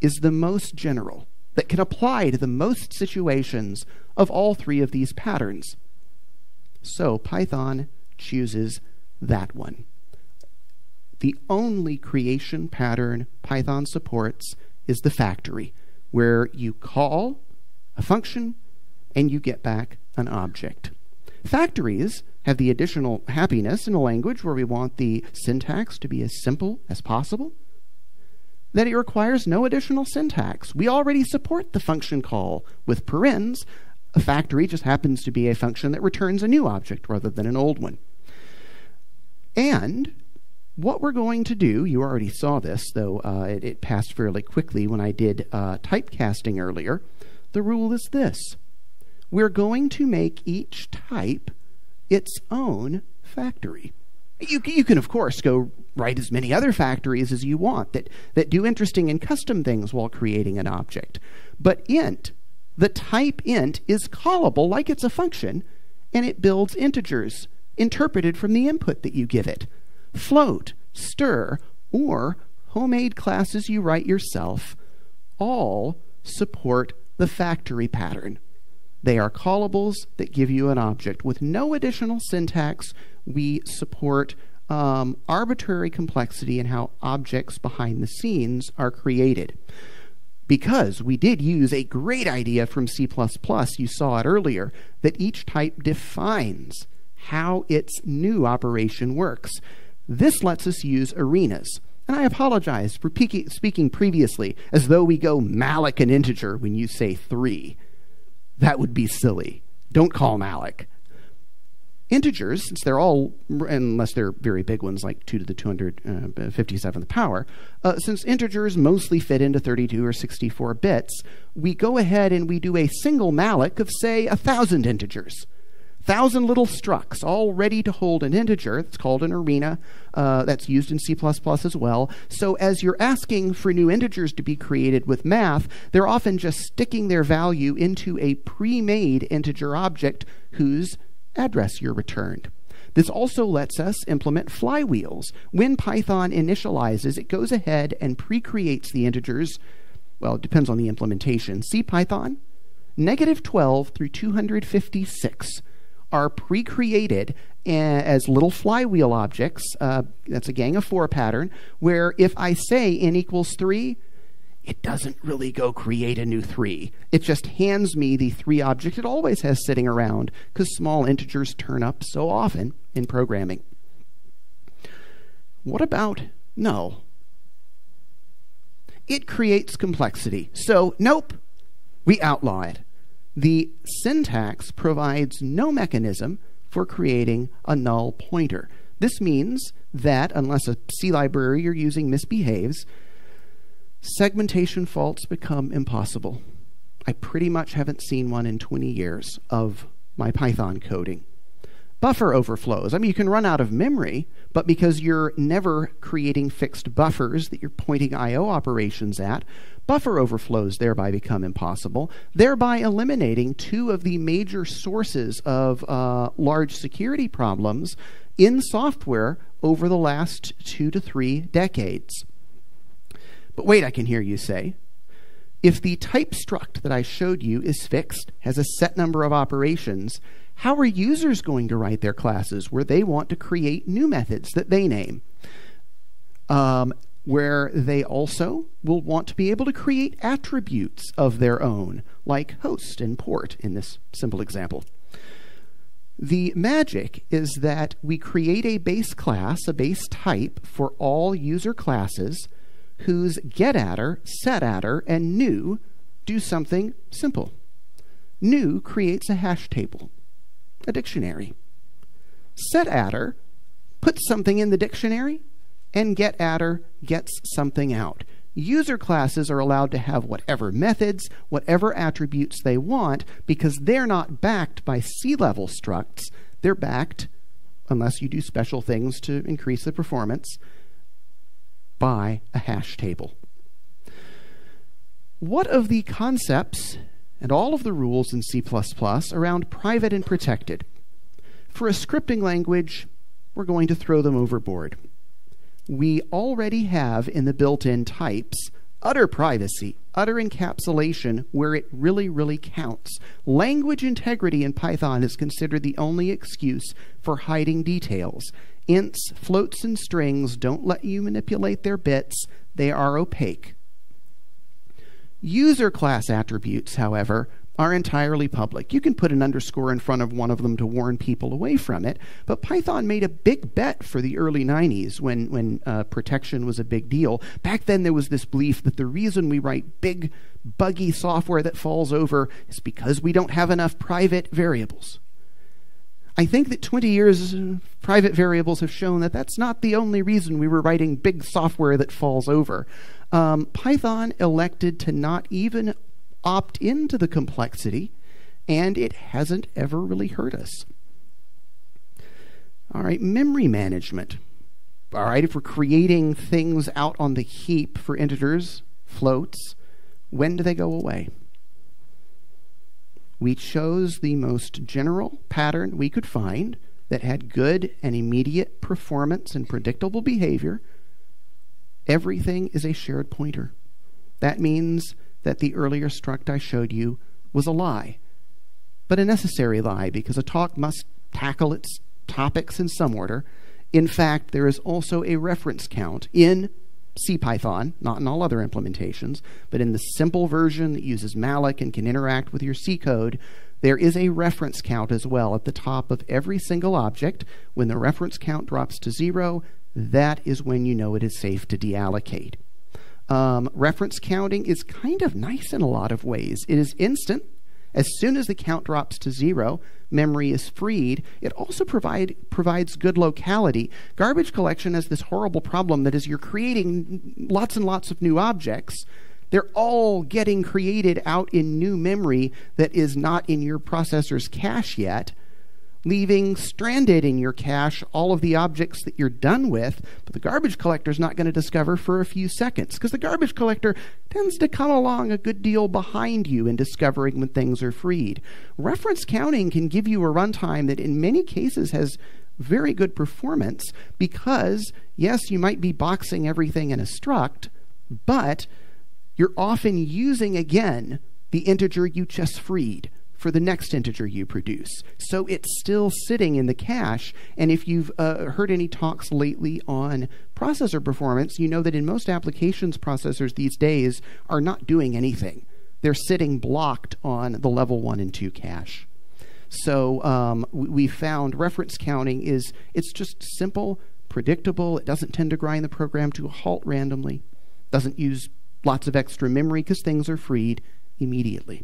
is the most general, that can apply to the most situations of all three of these patterns. So Python chooses that one. The only creation pattern Python supports is the factory, where you call a function and you get back an object. Factories have the additional happiness in a language where we want the syntax to be as simple as possible, that it requires no additional syntax. We already support the function call with parens. A factory just happens to be a function that returns a new object rather than an old one. And what we're going to do, you already saw this, though it passed fairly quickly when I did typecasting earlier. The rule is this. We're going to make each type its own factory. You can, of course, go write as many other factories as you want that do interesting and custom things while creating an object. But int, the type int, is callable like it's a function, and it builds integers interpreted from the input that you give it. Float, stir, or homemade classes you write yourself all support the factory pattern. They are callables that give you an object. With no additional syntax, we support arbitrary complexity in how objects behind the scenes are created. Because we did use a great idea from C++, you saw it earlier, that each type defines how its new operation works. This lets us use arenas. And I apologize for speaking previously as though we go malloc an integer when you say 3. That would be silly. Don't call malloc. Integers, since they're all, unless they're very big ones like 2 to the 257th power, since integers mostly fit into 32 or 64 bits, we go ahead and we do a single malloc of, say, 1,000 integers. 1,000 little structs, all ready to hold an integer. It's called an arena. That's used in C++ as well. So as you're asking for new integers to be created with math, they're often just sticking their value into a pre-made integer object whose address you're returned. This also lets us implement flywheels. When Python initializes, it goes ahead and pre-creates the integers. Well, it depends on the implementation. CPython -12 through 256 are pre-created as little flywheel objects. That's a gang of 4 pattern, where if I say n equals 3, it doesn't really go create a new 3. It just hands me the 3 object it always has sitting around, because small integers turn up so often in programming. What about null? It creates complexity. So, nope, we outlaw it. The syntax provides no mechanism for creating a null pointer. This means that, unless a C library you're using misbehaves, segmentation faults become impossible. I pretty much haven't seen one in 20 years of my Python coding. Buffer overflows. I mean, you can run out of memory, but because you're never creating fixed buffers that you're pointing I/O operations at, buffer overflows thereby become impossible, thereby eliminating 2 of the major sources of large security problems in software over the last 2 to 3 decades. But wait, I can hear you say, if the type struct that I showed you is fixed, has a set number of operations, how are users going to write their classes where they want to create new methods that they name? Where they also will want to be able to create attributes of their own, like host and port in this simple example. The magic is that we create a base class, a base type, for all user classes whose getAttr, setAttr, and new do something simple. New creates a hash table, a dictionary. setAttr puts something in the dictionary, and getAttr gets something out. User classes are allowed to have whatever methods, whatever attributes they want, because they're not backed by C-level structs. They're backed, unless you do special things to increase the performance, by a hash table. What of the concepts and all of the rules in C++ around private and protected? For a scripting language, we're going to throw them overboard. We already have in the built-in types utter privacy, utter encapsulation where it really, really counts. Language integrity in Python is considered the only excuse for hiding details. Ints, floats, and strings don't let you manipulate their bits. They are opaque. User class attributes, however, are entirely public. You can put an underscore in front of one of them to warn people away from it, but Python made a big bet for the early 90s when protection was a big deal. Back then there was this belief that the reason we write big, buggy software that falls over is because we don't have enough private variables. I think that 20 years private variables have shown that that's not the only reason we were writing big software that falls over. Python elected to not even opt into the complexity, and it hasn't ever really hurt us. All right, memory management. All right, if we're creating things out on the heap for integers, floats, when do they go away? We chose the most general pattern we could find that had good and immediate performance and predictable behavior. Everything is a shared pointer. That means that the earlier struct I showed you was a lie, but a necessary lie, because a talk must tackle its topics in some order. In fact, there is also a reference count in CPython, not in all other implementations, but in the simple version that uses malloc and can interact with your C code, there is a reference count as well at the top of every single object. When the reference count drops to 0, that is when you know it is safe to deallocate. Reference counting is kind of nice in a lot of ways. It is instant. As soon as the count drops to 0, memory is freed. It also provides good locality. Garbage collection has this horrible problem that as you're creating lots and lots of new objects, they're all getting created out in new memory that is not in your processor's cache yet, leaving stranded in your cache all of the objects that you're done with, but the garbage collector is not going to discover for a few seconds, because the garbage collector tends to come along a good deal behind you in discovering when things are freed. Reference counting can give you a runtime that in many cases has very good performance, because yes, you might be boxing everything in a struct, but you're often using again the integer you just freed for the next integer you produce. So it's still sitting in the cache, and if you've heard any talks lately on processor performance, you know that in most applications, processors these days are not doing anything. They're sitting blocked on the level 1 and 2 cache. So we found reference counting it's just simple, predictable. It doesn't tend to grind the program to a halt randomly. Doesn't use lots of extra memory because things are freed immediately.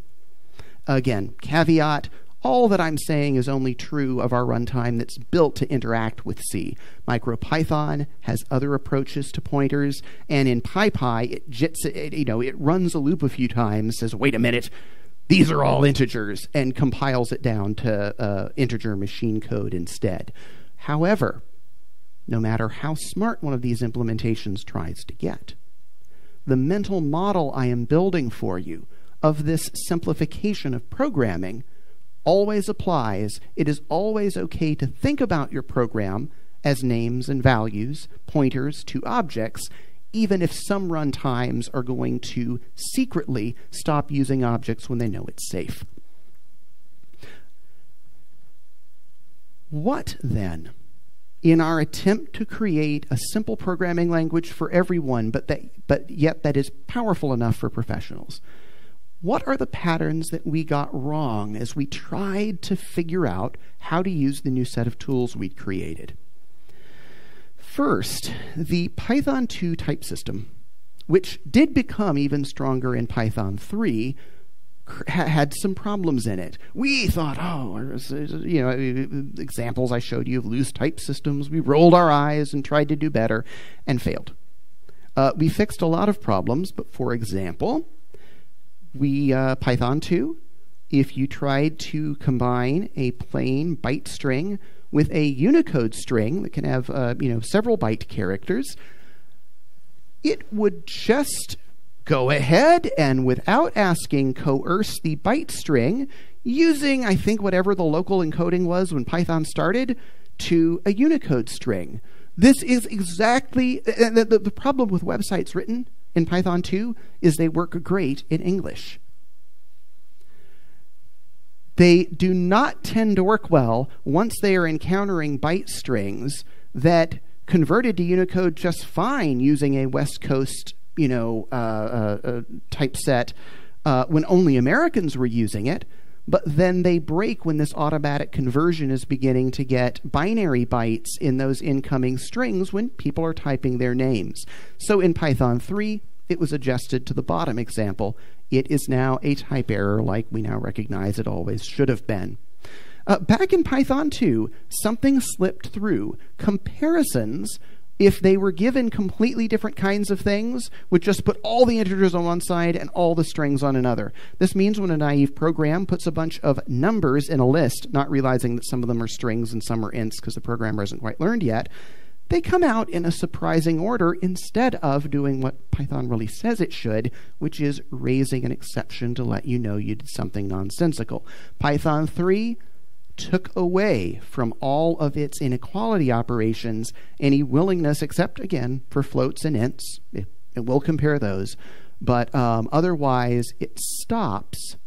Again, caveat, all that I'm saying is only true of our runtime that's built to interact with C. MicroPython has other approaches to pointers, and in PyPy, it runs a loop a few times, says, wait a minute, these are all integers, and compiles it down to integer machine code instead. However, no matter how smart one of these implementations tries to get, the mental model I am building for you of this simplification of programming always applies. It is always okay to think about your program as names and values, pointers to objects, even if some runtimes are going to secretly stop using objects when they know it's safe. What then, in our attempt to create a simple programming language for everyone, but yet that is powerful enough for professionals, what are the patterns that we got wrong as we tried to figure out how to use the new set of tools we'd created? First, the Python 2 type system, which did become even stronger in Python 3, had some problems in it. We thought, examples I showed you of loose type systems, we rolled our eyes and tried to do better and failed. We fixed a lot of problems, but for example, Python 2, if you tried to combine a plain byte string with a Unicode string that can have several byte characters, it would just go ahead and, without asking, coerce the byte string using, I think, whatever the local encoding was when Python started, to a Unicode string. This is exactly the problem with websites written in Python 2 is they work great in English. They do not tend to work well once they are encountering byte strings that converted to Unicode just fine using a West Coast, typeset when only Americans were using it, but then they break when this automatic conversion is beginning to get binary bytes in those incoming strings when people are typing their names. So in Python 3, it was adjusted to the bottom example. It is now a type error like we now recognize it always should have been. Back in Python 2, something slipped through. Comparisons, if they were given completely different kinds of things, would just put all the integers on one side and all the strings on another. This means when a naive program puts a bunch of numbers in a list, not realizing that some of them are strings and some are ints because the programmer hasn't quite learned yet, they come out in a surprising order instead of doing what Python really says it should, which is raising an exception to let you know you did something nonsensical. Python 3 took away from all of its inequality operations any willingness, except, again, for floats and ints. It will compare those. But otherwise, it stops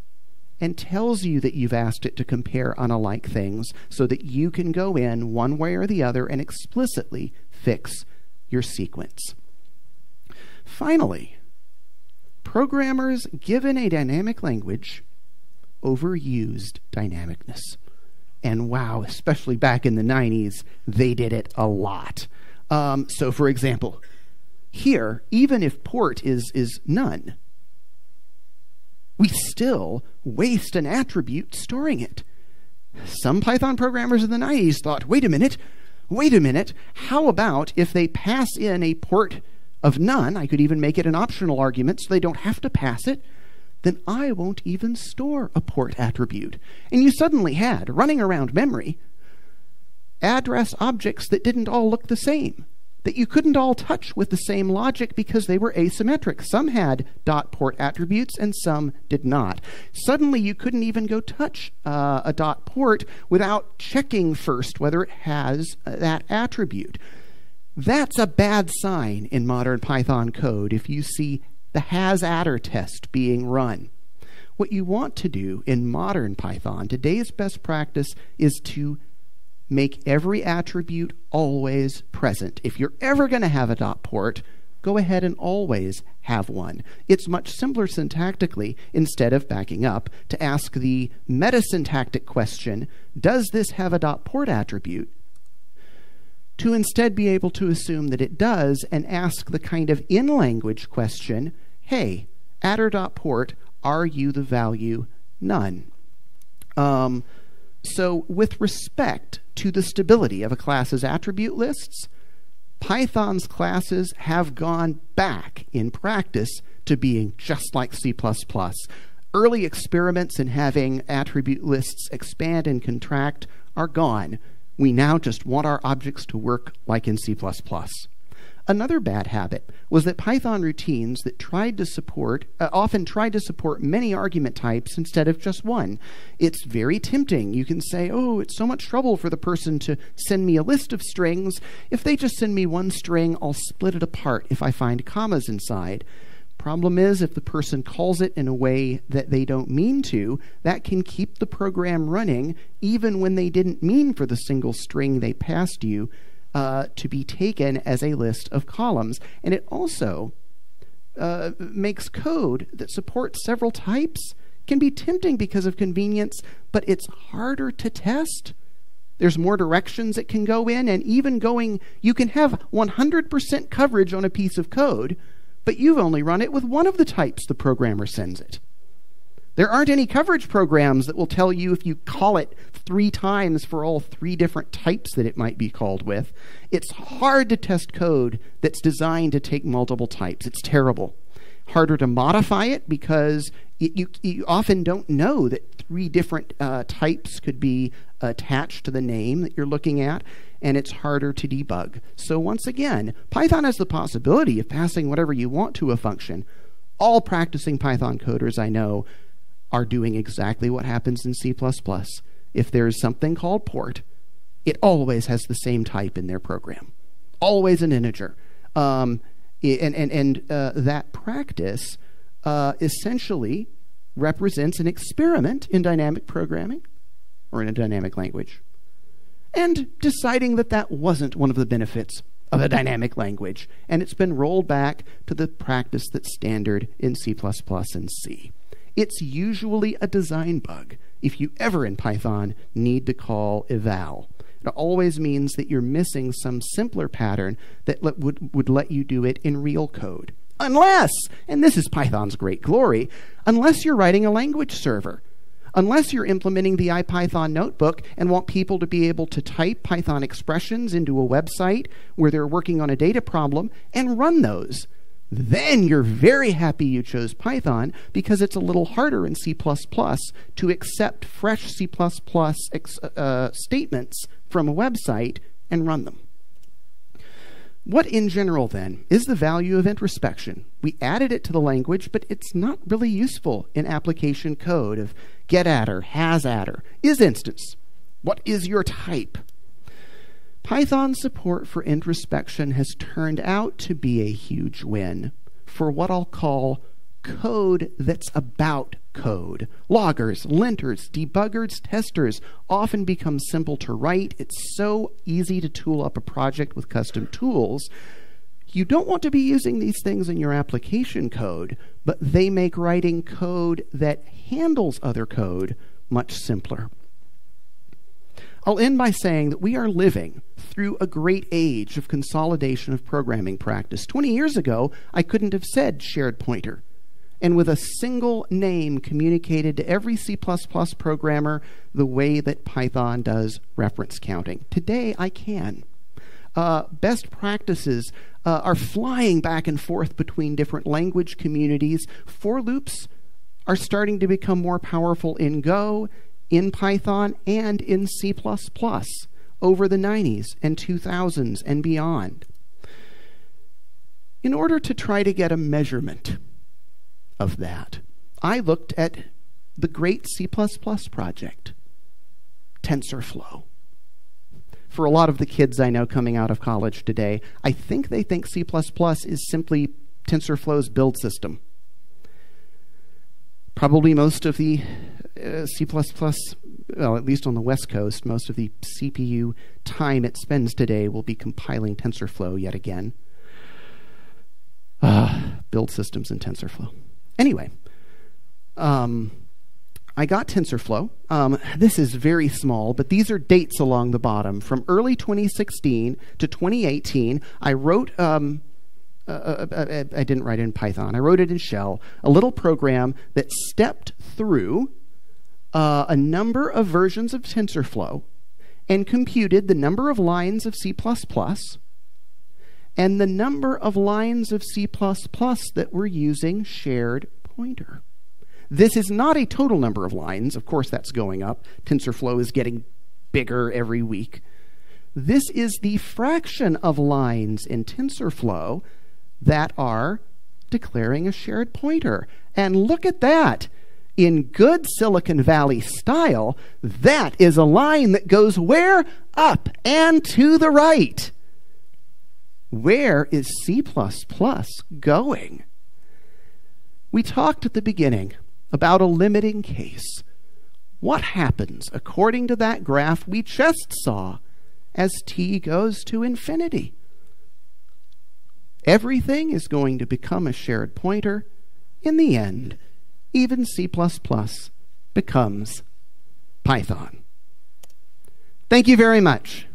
and tells you that you've asked it to compare unalike things so that you can go in one way or the other and explicitly fix your sequence. Finally, programmers, given a dynamic language, overused dynamicness. And wow, especially back in the 90s, they did it a lot. So for example, here, even if port is none, we still waste an attribute storing it. Some Python programmers in the 90s thought, wait a minute, how about if they pass in a port of none, I could even make it an optional argument so they don't have to pass it, then I won't even store a port attribute. And you suddenly had, running around memory, address objects that didn't all look the same, that you couldn't all touch with the same logic because they were asymmetric. Some had .port attributes and some did not. Suddenly you couldn't even go touch a .port without checking first whether it has that attribute. That's a bad sign in modern Python code if you see the has-adder test being run. What you want to do in modern Python, today's best practice, is to make every attribute always present. If you're ever going to have a dot port, go ahead and always have one. It's much simpler syntactically, instead of backing up, to ask the metasyntactic question, does this have a dot port attribute? To instead be able to assume that it does and ask the kind of in-language question, hey, attr.port, are you the value none? So with respect to the stability of a class's attribute lists, Python's classes have gone back in practice to being just like C++. Early experiments in having attribute lists expand and contract are gone. We now just want our objects to work like in C++. Another bad habit was that Python routines that often tried to support many argument types instead of just one. It's very tempting. You can say, oh, it's so much trouble for the person to send me a list of strings. If they just send me one string, I'll split it apart if I find commas inside. Problem is, if the person calls it in a way that they don't mean to, that can keep the program running even when they didn't mean for the single string they passed you to be taken as a list of columns. And it also makes code that supports several types can be tempting because of convenience, but it's harder to test. There's more directions it can go in, and even you can have 100% coverage on a piece of code, but you've only run it with one of the types the programmer sends it. There aren't any coverage programs that will tell you if you call it 3 times for all 3 different types that it might be called with. It's hard to test code that's designed to take multiple types. It's terrible. Harder to modify it because you often don't know that 3 different types could be attached to the name that you're looking at, and it's harder to debug. So once again, Python has the possibility of passing whatever you want to a function. All practicing Python coders I know are doing exactly what happens in C++. If there's something called port, it always has the same type in their program. Always an integer. That practice essentially represents an experiment in dynamic programming, or in a dynamic language, and deciding that that wasn't one of the benefits of a dynamic language, and it's been rolled back to the practice that's standard in C++ and C. It's usually a design bug if you ever in Python need to call eval. It always means that you're missing some simpler pattern that would let you do it in real code. Unless, and this is Python's great glory, unless you're writing a language server. Unless you're implementing the IPython notebook and want people to be able to type Python expressions into a website where they're working on a data problem and run those. Then you're very happy you chose Python because it's a little harder in C++ to accept fresh C++ statements from a website and run them. What in general then is the value of introspection? We added it to the language, but it's not really useful in application code of getAttr, hasAttr, isInstance. What is your type? Python's support for introspection has turned out to be a huge win for what I'll call code that's about code. Loggers, linters, debuggers, testers often become simple to write. It's so easy to tool up a project with custom tools. You don't want to be using these things in your application code, but they make writing code that handles other code much simpler. I'll end by saying that we are living through a great age of consolidation of programming practice. 20 years ago, I couldn't have said shared pointer, and with a single name communicated to every C++ programmer the way that Python does reference counting. Today, I can. Best practices are flying back and forth between different language communities. For loops are starting to become more powerful in Go, in Python, and in C++ over the 90s and 2000s and beyond. In order to try to get a measurement of that, I looked at the great C++ project, TensorFlow. For a lot of the kids I know coming out of college today, I think they think C++ is simply TensorFlow's build system. Probably most of the C++, well, at least on the West Coast, most of the CPU time it spends today will be compiling TensorFlow yet again. Build systems in TensorFlow. Anyway, I got TensorFlow. This is very small, but these are dates along the bottom. From early 2016 to 2018, I wrote, I didn't write it in Python. I wrote it in Shell, a little program that stepped through a number of versions of TensorFlow and computed the number of lines of C++ and the number of lines of C++ that were using shared pointer. This is not a total number of lines. Of course, that's going up. TensorFlow is getting bigger every week. This is the fraction of lines in TensorFlow that are declaring a shared pointer. And look at that. In good Silicon Valley style, that is a line that goes where? Up and to the right. Where is C++ going? We talked at the beginning about a limiting case. What happens according to that graph we just saw as t goes to infinity? Everything is going to become a shared pointer. In the end, even C++ becomes Python. Thank you very much.